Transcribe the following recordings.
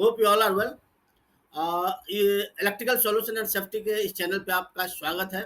Hope you all are well. ये electrical solution and safety के इस चैनल पे आपका स्वागत है।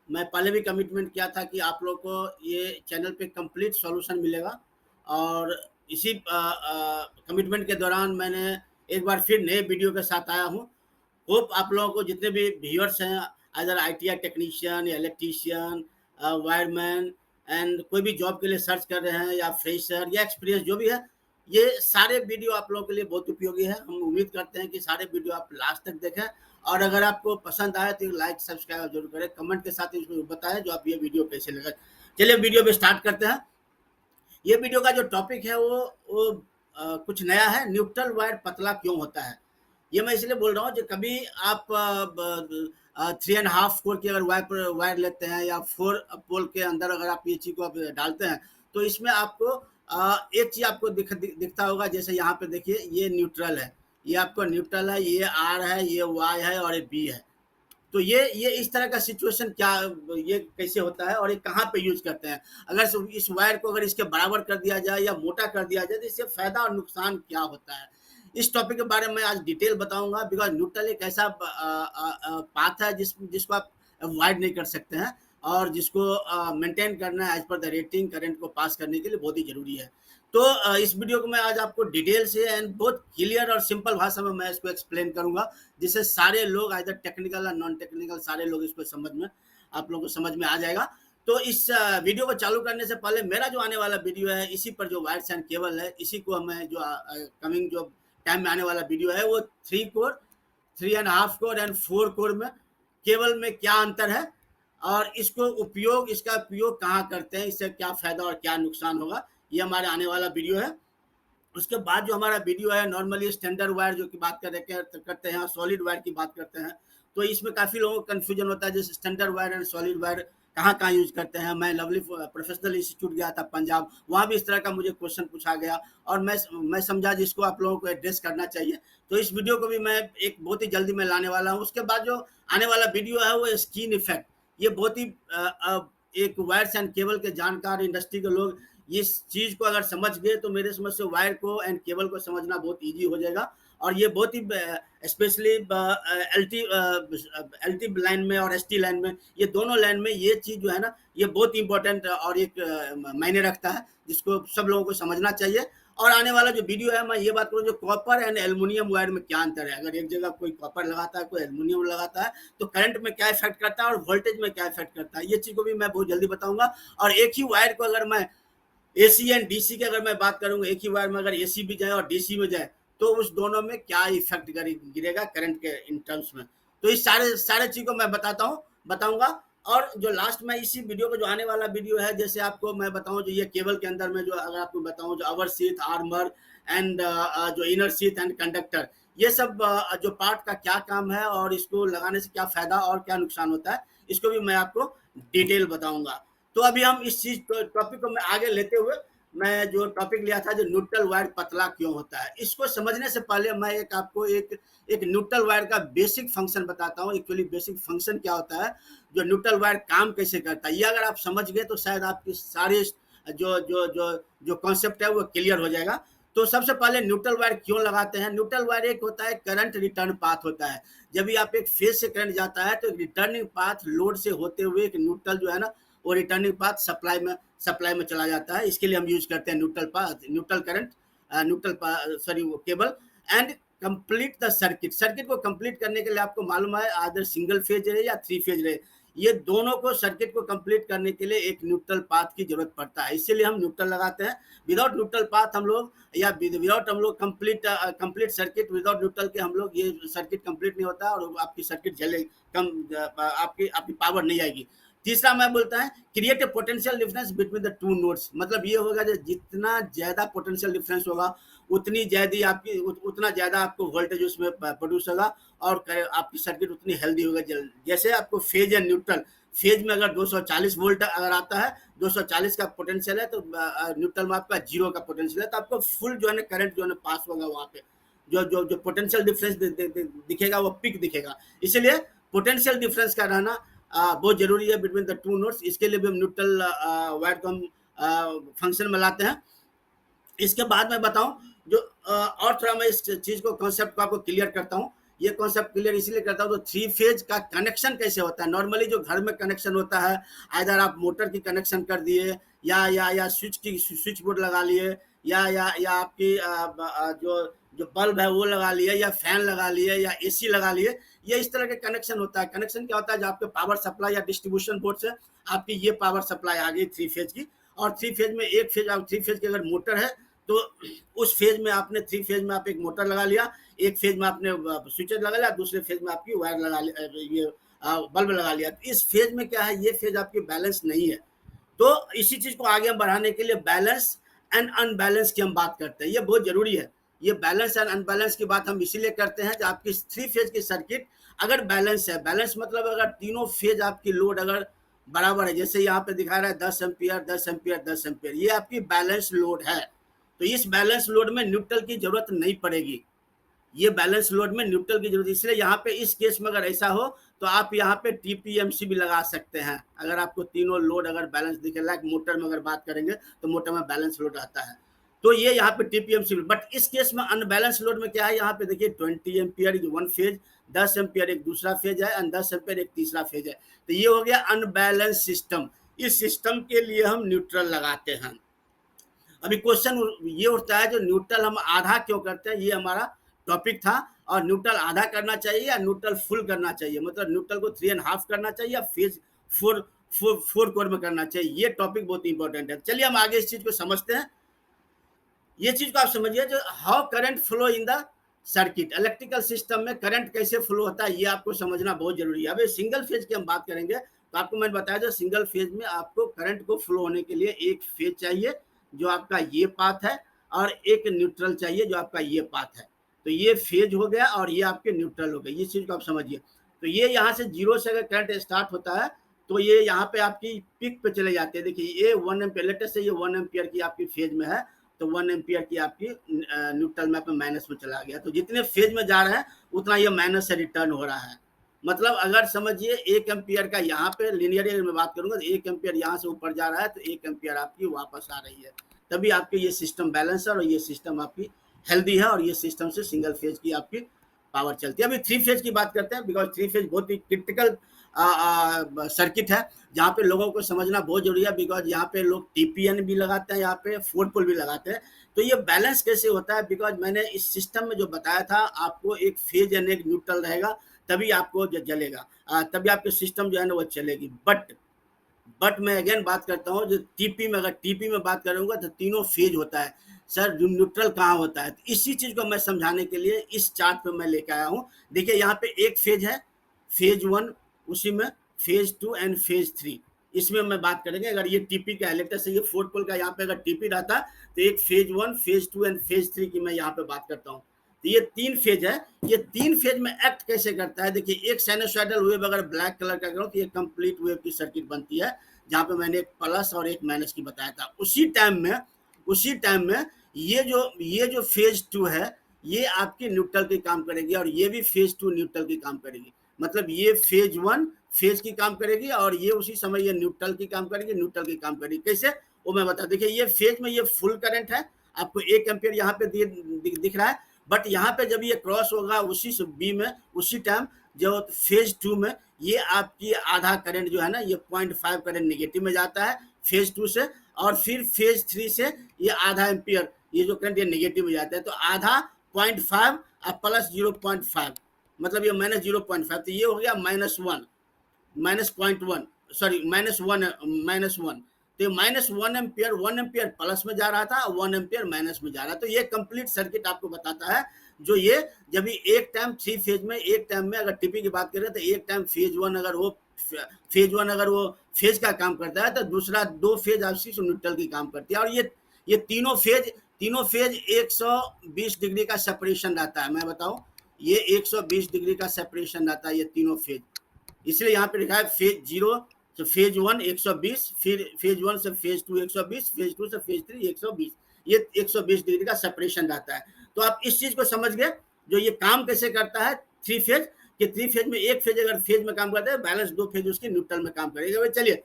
मैं पहले भी कमिटमेंट किया था कि आप लोग को ये चैनल पे कंप्लीट सॉल्यूशन मिलेगा और इसी कमिटमेंट के दौरान मैंने एक बार फिर नए वीडियो के साथ आया हूँ। होप आप लोगों को जितने भी व्यूअर्स हैं, अदर आईटीआई टेक्नीशियन या इलेक्ट्रीशियन, वायरमैन एंड कोई भी जॉब के लिए सर्च कर रहे हैं या फ्रेशर या एक्सपीरियंस जो भी है, ये सारे वीडियो आप लोगों के लिए बहुत उपयोगी है। हम उम्मीद करते हैं कि सारे वीडियो आप लास्ट तक देखें और अगर आपको पसंद आए तो लाइक सब्सक्राइब जरूर करें, कमेंट के साथ इसमें बताएं जो आप ये वीडियो कैसे लगा। चलिए वीडियो में स्टार्ट करते हैं। ये वीडियो का जो टॉपिक है वो कुछ नया है। न्यूट्रल वायर पतला क्यों होता है, ये मैं इसलिए बोल रहा हूँ कि कभी आप 3.5 कोर की अगर वायर लेते हैं या 4 पोल के अंदर अगर आप ये चीज़ को आप डालते हैं तो इसमें आपको एक चीज़ आपको दिखता होगा। जैसे यहाँ पे देखिए, ये न्यूट्रल है, ये आपको न्यूट्रल है, ये आर है, ये वाई है और ये बी है। तो ये इस तरह का सिचुएशन क्या, ये कैसे होता है और ये कहाँ पे यूज करते हैं। अगर इस वायर को अगर इसके बराबर कर दिया जाए या मोटा कर दिया जाए तो इससे फायदा और नुकसान क्या होता है, इस टॉपिक के बारे में आज डिटेल बताऊंगा। बिकॉज न्यूट्रल एक ऐसा पाथ है जिसको आप अवॉइड नहीं कर सकते हैं और जिसको मेंटेन करना है as per the rating current को पास करने के लिए बहुत ही जरूरी है। तो इस वीडियो को मैं आज आपको डिटेल से एंड बहुत क्लियर और सिंपल भाषा में मैं इसको एक्सप्लेन करूंगा, जिससे सारे लोग आइदर टेक्निकल या नॉन टेक्निकल सारे लोग इसको समझ में, आप लोगों को समझ में आ जाएगा। तो इस वीडियो को चालू करने से पहले मेरा जो आने वाला वीडियो है, इसी पर जो वायर्स एंड केबल है, इसी को हमें जो कमिंग जो टाइम में आने वाला वीडियो है वो 3 कोर, 3.5 कोर एंड 4 कोर में केबल में क्या अंतर है और इसका उपयोग कहाँ करते हैं, इससे क्या फायदा और क्या नुकसान होगा, ये हमारे आने वाला वीडियो है। उसके बाद जो हमारा वीडियो है नॉर्मली स्टैंडर्ड वायर जो की बात करते हैं, सॉलिड वायर की बात करते हैं। तो इसमें काफ़ी लोगों को कन्फ्यूजन होता है जैसे standard wire and solid wire कहाँ कहाँ यूज करते हैं। मैं लवली प्रोफेशनल इंस्टीट्यूट गया था पंजाब, वहाँ भी इस तरह का मुझे क्वेश्चन पूछा गया और मैं समझा जिसको आप लोगों को एड्रेस करना चाहिए। तो इस वीडियो को भी मैं एक बहुत ही जल्दी में लाने वाला हूँ। उसके बाद जो आने वाला वीडियो है वो स्किन इफेक्ट, ये बहुत ही एक वायर्स एंड केबल के जानकार इंडस्ट्री के लोग इस चीज को अगर समझ गए तो मेरे समझ से वायर को एंड केबल को समझना बहुत इजी हो जाएगा। और ये बहुत ही स्पेशली एलटी लाइन में और एसटी लाइन में, ये दोनों लाइन में ये चीज जो है ना, ये बहुत इंपॉर्टेंट और एक मायने रखता है जिसको सब लोगों को समझना चाहिए। और आने वाला जो वीडियो है मैं ये बात करूँ जो कॉपर एंड एल्युमिनियम वायर में क्या अंतर है। अगर एक जगह कोई कॉपर लगाता है, कोई एल्युमिनियम लगाता है, तो करंट में क्या इफेक्ट करता है और वोल्टेज में क्या इफेक्ट करता है, ये चीज को भी मैं बहुत जल्दी बताऊंगा। और एक ही वायर को अगर मैं एसी एंड डीसी की अगर मैं बात करूंगा, एक ही वायर में अगर एसी भी जाए और डीसी में जाए तो उस दोनों में क्या इफेक्ट गिरेगा करंट के इन टर्म्स में। तो इस सारे सारे चीज को मैं बताऊंगा। और जो लास्ट में इसी वीडियो को जो आने वाला वीडियो है, जैसे आपको मैं बताऊं जो ये केबल के अंदर में जो अगर आपको बताऊं जो अवर शीथ, आर्मर एंड जो इनर शीथ एंड कंडक्टर, ये सब जो पार्ट का क्या काम है और इसको लगाने से क्या फायदा और क्या नुकसान होता है, इसको भी मैं आपको डिटेल बताऊंगा। तो अभी हम इस चीज टॉपिक को मैं आगे लेते हुए, मैं जो टॉपिक लिया था जो न्यूट्रल वायर पतला क्यों होता है, इसको समझने से पहले मैं आपको एक न्यूट्रल वायर का बेसिक फंक्शन बताता हूँ। एक्चुअली बेसिक फंक्शन क्या होता है, जो न्यूट्रल वायर काम कैसे करता है, ये अगर आप समझ गए तो शायद आपकी सारी जो जो जो जो कॉन्सेप्ट है वो क्लियर हो जाएगा। तो सबसे पहले न्यूट्रल वायर क्यों लगाते हैं। न्यूट्रल वायर एक होता है करंट रिटर्न पाथ होता है। जब भी आप एक फेज से करंट जाता है तो एक रिटर्निंग पाथ लोड से होते हुए एक न्यूट्रल जो है ना, वो रिटर्निंग पाथ सप्लाई में चला जाता है। इसके लिए हम यूज करते हैं न्यूट्रल पाथ, न्यूट्रल करंट, वो cable and complete the circuit को कंप्लीट करने के लिए आपको मालूम है आदर सिंगल फेज रहे या 3 फेज रहे, ये दोनों को सर्किट को कंप्लीट करने के लिए एक न्यूट्रल पाथ की जरूरत पड़ता है। इसीलिए हम न्यूट्रल लगाते हैं। विदाउट न्यूट्रल पाथ हम लोग या विदाउट हम लोग कंप्लीट सर्किट, विदाउट न्यूट्रल के हम लोग ये सर्किट कंप्लीट नहीं होता और आपकी सर्किट जले कम, आपकी पावर नहीं आएगी। तीसरा मैं बोलता है create a potential difference between the two nodes, मतलब ये होगा जो जितना ज्यादा पोटेंशियल डिफरेंस होगा उतना ज्यादा आपको वोल्टेज उसमें प्रोड्यूस होगा और आपकी सर्किट उतनी हेल्दी होगा। जैसे आपको फेज एंड न्यूट्रल, फेज में अगर 240 वोल्ट अगर आता है, 240 का पोटेंशियल है, तो न्यूट्रल में आपका 0 का पोटेंशियल है, तो आपको फुल जो है ना करंट जो है ना पास होगा। वहाँ पे जो पोटेंशियल डिफरेंस दिखेगा वो पिक दिखेगा। इसलिए पोटेंशियल डिफरेंस का रहना बहुत जरूरी है बिटवीन द टू नोड्स। इसके लिए भी हम न्यूट्रल वायर को हम फंक्शन में लाते हैं। इसके बाद मैं बताऊं जो और थोड़ा मैं इस चीज को कॉन्सेप्ट को आपको क्लियर करता हूँ। ये कॉन्सेप्ट क्लियर इसलिए करता हूँ तो थ्री फेज का कनेक्शन कैसे होता है। नॉर्मली जो घर में कनेक्शन होता है, इधर आप मोटर की कनेक्शन कर दिए या स्विच बोर्ड लगा लिए या आपकी जो बल्ब है वो लगा लिए या फैन लगा लिए या एसी लगा लिए, ये इस तरह के कनेक्शन होता है। कनेक्शन क्या होता है, जो आपके पावर सप्लाई या डिस्ट्रीब्यूशन बोर्ड से आपकी ये पावर सप्लाई आ गई थ्री फेज की, और थ्री फेज में एक फेज, थ्री फेज की अगर मोटर है तो उस फेज में आपने थ्री फेज में आप एक मोटर लगा लिया, एक फेज में आपने स्विचेज लगा लिया, दूसरे फेज में आपकी वायर लगा लिया, ये बल्ब लगा लिया। इस फेज में क्या है, ये फेज आपकी बैलेंस नहीं है। तो इसी चीज को आगे बढ़ाने के लिए बैलेंस एंड अनबैलेंस की हम बात करते हैं, ये बहुत जरूरी है। ये बैलेंस एंड अनबैलेंस की बात हम इसीलिए करते हैं कि आपकी थ्री फेज की सर्किट अगर बैलेंस है, बैलेंस मतलब अगर तीनों फेज आपकी लोड अगर बराबर है, जैसे यहाँ पे दिखा रहा है 10 एम्पियर 10 एम्पियर 10 एम्पियर, ये आपकी बैलेंस लोड है। तो इस बैलेंस लोड में न्यूट्रल की जरूरत नहीं पड़ेगी, ये बैलेंस लोड में न्यूट्रल की जरूरत, इसलिए यहाँ पे इस केस में अगर ऐसा हो तो आप यहाँ पे टीपीएमसी भी लगा सकते हैं। अगर आपको तीनों लोड अगर बैलेंस दिखे, लाइक मोटर में अगर बात करेंगे तो मोटर में बैलेंस लोड आता है, तो ये यहाँ पे टीपीएमसी। बट इस केस में अनबैलेंस लोड में क्या है, यहाँ पे देखिए 20 एम्पियर वन फेज, 10 एम्पियर एक दूसरा फेज है और 10 एम्पियर एक तीसरा फेज है। तो ये हो गया अनबैलेंस सिस्टम। इस सिस्टम के लिए हम न्यूट्रल लगाते हैं। अभी क्वेश्चन ये उठता है, जो न्यूट्रल हम आधा क्यों करते हैं, ये हमारा टॉपिक था। और न्यूट्रल आधा करना चाहिए या न्यूट्रल फुल करना चाहिए, मतलब न्यूट्रल को 3.5 करना चाहिए या फेज फोर कोर में करना चाहिए, ये टॉपिक बहुत इंपॉर्टेंट है। चलिए हम आगे इस चीज को समझते हैं। ये चीज को आप समझिए, जो how current flow in the circuit, electrical system में करंट कैसे फ्लो होता है, ये आपको समझना बहुत जरूरी है। अब सिंगल फेज की हम बात करेंगे तो आपको मैंने बताया जो सिंगल फेज में आपको करंट को फ्लो होने के लिए एक फेज चाहिए जो आपका ये पाथ है, और एक न्यूट्रल चाहिए जो आपका ये पाथ है। तो ये फेज हो गया और ये आपके न्यूट्रल हो गए, ये चीज को आप समझिए। तो ये यहाँ से जीरो से अगर करंट स्टार्ट होता है तो ये यहाँ पे आपकी पीक पे चले जाते हैं। देखिए ये 1 एम्पियर, लेटेस्ट से ये 1 एम्पियर की आपकी फेज में है, तो 1 एम्पियर की आपकी न्यूट्रल में माइनस में चला गया। तो जितने फेज में जा रहे हैं उतना ये माइनस से रिटर्न हो रहा है। मतलब अगर समझिए 1 एम्पियर का यहाँ पे लिनियर अगर मैं बात करूंगा तो 1 एम्पियर यहाँ से ऊपर जा रहा है तो 1 एम्पियर आपकी वापस आ रही है, तभी आपके ये सिस्टम बैलेंस है और ये सिस्टम आपकी हेल्दी है, और ये सिस्टम से सिंगल फेज की आपकी पावर चलती है। अभी थ्री फेज की बात करते हैं, बिकॉज थ्री फेज बहुत ही क्रिटिकल सर्किट है जहाँ पे लोगों को समझना बहुत जरूरी है, बिकॉज यहाँ पे लोग टीपीएन भी लगाते हैं, यहाँ पे फोर पोल भी लगाते हैं। तो ये बैलेंस कैसे होता है, बिकॉज मैंने इस सिस्टम में जो बताया था आपको, एक फेज एंड एक न्यूट्रल रहेगा तभी आपको जलेगा, तभी आपके सिस्टम जो है ना वो चलेगी। बट मैं अगेन बात करता हूँ, जो टीपी में, अगर टीपी में बात करूंगा तो तीनों फेज होता है। सर न्यूट्रल कहाँ होता है, तो इसी चीज को मैं समझाने के लिए इस चार्ट पे मैं लेके आया हूँ। देखिए यहाँ पे एक फेज है, फेज 1, उसी में फेज 2 एंड फेज 3, इसमें मैं बात करेंगे। अगर ये टीपी का इलेक्टर से ये फोर पोल का यहाँ पे अगर टीपी रहता तो एक फेज 1, फेज 2 एंड फेज 3 की मैं यहाँ पे बात करता हूँ। तो ये 3 फेज है, ये 3 फेज में एक्ट कैसे करता है। देखिए एक साइनोसॉइडल वेव अगर ब्लैक कलर का करूँ तो ये कंप्लीट वेव की सर्किट बनती है, जहाँ पे मैंने एक प्लस और एक माइनस की बताया था। उसी टाइम में ये जो फेज 2 है ये आपकी न्यूट्रल की काम करेगी, और ये भी फेज 2 न्यूट्रल की काम करेगी। मतलब ये फेज 1 फेज की काम करेगी और ये उसी समय ये न्यूट्रल की काम करेगी, न्यूट्रल की काम करेगी। कैसे वो मैं बता, देखिए ये फेज में ये फुल करंट है, आपको 1 एम्पियर यहाँ पे दिख रहा है, बट यहाँ पे जब ये क्रॉस होगा उसी से बी में, उसी टाइम जो फेज 2 में ये आपकी आधा करंट जो है ना, ये 0.5 करंट नेगेटिव में जाता है फेज 2 से, और फिर फेज 3 से ये आधा एम्पियर ये जो करंट ये नेगेटिव में जाता है। तो आधा 0.5 और प्लस 0.5, मतलब ये माइनस 0.5, तो ये हो गया -1, -0.1, सॉरी -1। तो -1 एम्पियर, 1 एम्पियर प्लस में जा रहा था और 1 एम्पियर माइनस में जा रहा है। तो ये कंप्लीट सर्किट आपको बताता है, जो ये जब एक टाइम थ्री फेज में, एक टाइम में अगर टीपी की बात करें तो एक टाइम फेज 1 अगर वो फेज का काम करता है तो दूसरा 2 फेज आपसी न्यूट्रल की काम करती है। और ये तीनों फेज 120 डिग्री का सेपरेशन रहता है। मैं बताऊं, ये 120 डिग्री का सेपरेशन रहता है ये तीनों फेज, इसलिए यहाँ पे लिखा है फेज 0 से फेज 1 120, फिर फेज 1 से फेज 2 120, फेज 2 से फेज 3 120, ये 120 डिग्री का सेपरेशन रहता है। तो आप इस चीज को समझ गए, जो ये काम कैसे करता है थ्री फेज, कि थ्री फेज में एक फेज अगर फेज में काम करता है, बैलेंस 2 फेज उसकी न्यूट्रल में काम करेगा। चलिए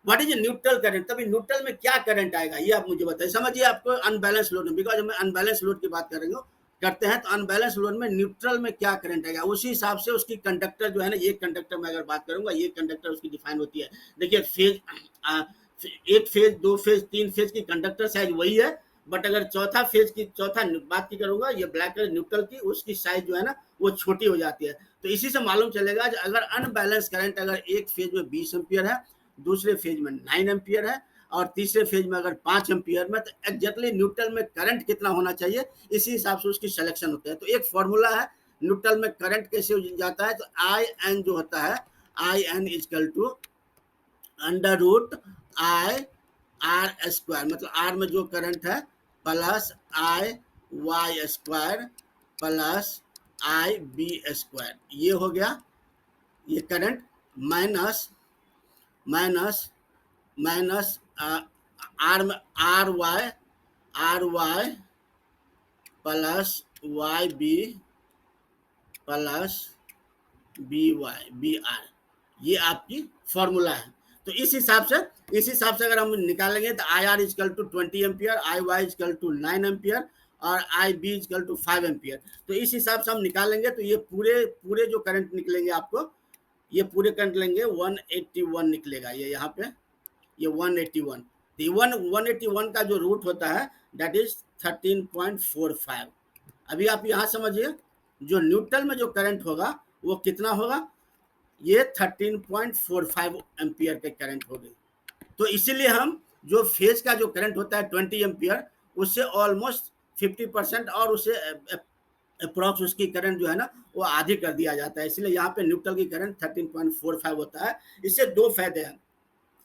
व्हाट इज न्यूट्रल करंट, तभी न्यूट्रल में क्या करंट आएगा ये आप मुझे बताइए। समझिए आपको अनबैलेंस लोड में, बिकॉज हम अनबैलेंस लोड की बात करेंगे करते हैं, तो अनबैलेंस लोड में न्यूट्रल में क्या करंट आएगा, उसी हिसाब से उसकी कंडक्टर जो है ना, ये कंडक्टर में अगर बात करूंगा, ये कंडक्टर उसकी डिफाइन होती है। देखिए फेज, एक फेज, दो फेज, तीन फेज की कंडक्टर साइज वही है, बट अगर चौथा फेज की, चौथा बात की करूंगा, ये ब्लैक कलर न्यूट्रल की, उसकी साइज जो है ना वो छोटी हो जाती है। तो इसी से मालूम चलेगा अगर अनबैलेंस करंट अगर एक फेज में 20 एम्पियर है, दूसरे फेज में 9 एम्पियर है, और तीसरे फेज में अगर 5 एम्पियर में, तो एग्जैक्टली न्यूट्रल में करंट कितना होना चाहिए, इसी हिसाब से उसकी सिलेक्शन होता है। तो एक फॉर्मूला है न्यूट्रल में करंट कैसे हो जाता है, तो आई एन जो होता है, I N equal to under root I R square, मतलब आर में जो करंट है plus I Y square plus I B square, ये हो गया ये current, minus minus minus R Y plus Y B plus B R, ये आपकी फॉर्मूला है। तो इस हिसाब से अगर हम निकालेंगे तो I R equal to 20 ampere, I Y equal to 9 ampere और I B equal to 5 ampere. तो इस हिसाब से हम निकालेंगे तो ये पूरे पूरे जो करंट निकलेंगे आपको, ये पूरे करंट लेंगे 181 निकलेगा, ये यहाँ पे ये 181। तो 181 का जो रूट होता है दैट इज 13.45। अभी आप यहाँ समझिए, जो न्यूट्रल में जो करंट होगा वो कितना होगा, ये 13.45 एम्पियर के करंट हो गई। तो इसीलिए हम जो फेज का जो करंट होता है 20 एम्पियर, उससे ऑलमोस्ट 50% और उससे अप्रॉक्स उसकी करंट जो है ना वो आधी कर दिया जाता है। इसलिए यहाँ पे न्यूट्रल की करंट 13.45 होता है। इससे दो फायदे हैं।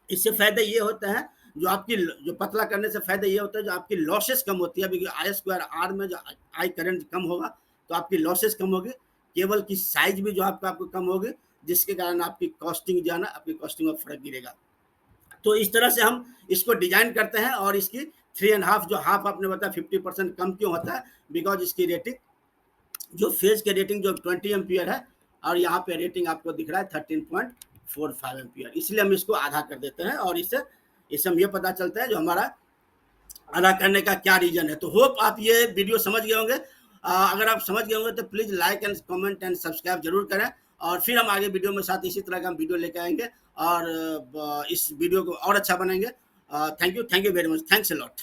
इससे फायदा ये होता है, जो आपकी जो पतला करने से फायदा ये होता है, जो आपकी लॉसेस कम होती है, क्योंकि आई स्क्वायर आर में जो आई करंट कम होगा तो आपकी लॉसेस कम होगी, केबल की साइज भी जो आपको कम होगी, जिसके कारण आपकी कॉस्टिंग जो है ना, आपकी कॉस्टिंग में फर्क गिरेगा। तो इस तरह से हम इसको डिजाइन करते हैं। और इसकी 3.5 जो हाफ आपने बताया 50% कम क्यों होता है, बिकॉज इसकी रेटिंग जो फेज के रेटिंग जो 20 एम्पियर है, और यहाँ पे रेटिंग आपको दिख रहा है 13.45 एम्पियर, इसलिए हम इसको आधा कर देते हैं। और इससे हम ये पता चलता है जो हमारा आधा करने का क्या रीजन है। तो होप आप ये वीडियो समझ गए होंगे। अगर आप समझ गए होंगे तो please like and comment and subscribe जरूर करें, और फिर हम आगे वीडियो में साथ इसी तरह का हम वीडियो लेके आएंगे और इस वीडियो को और अच्छा बनाएंगे। Thank you very much, thanks a lot.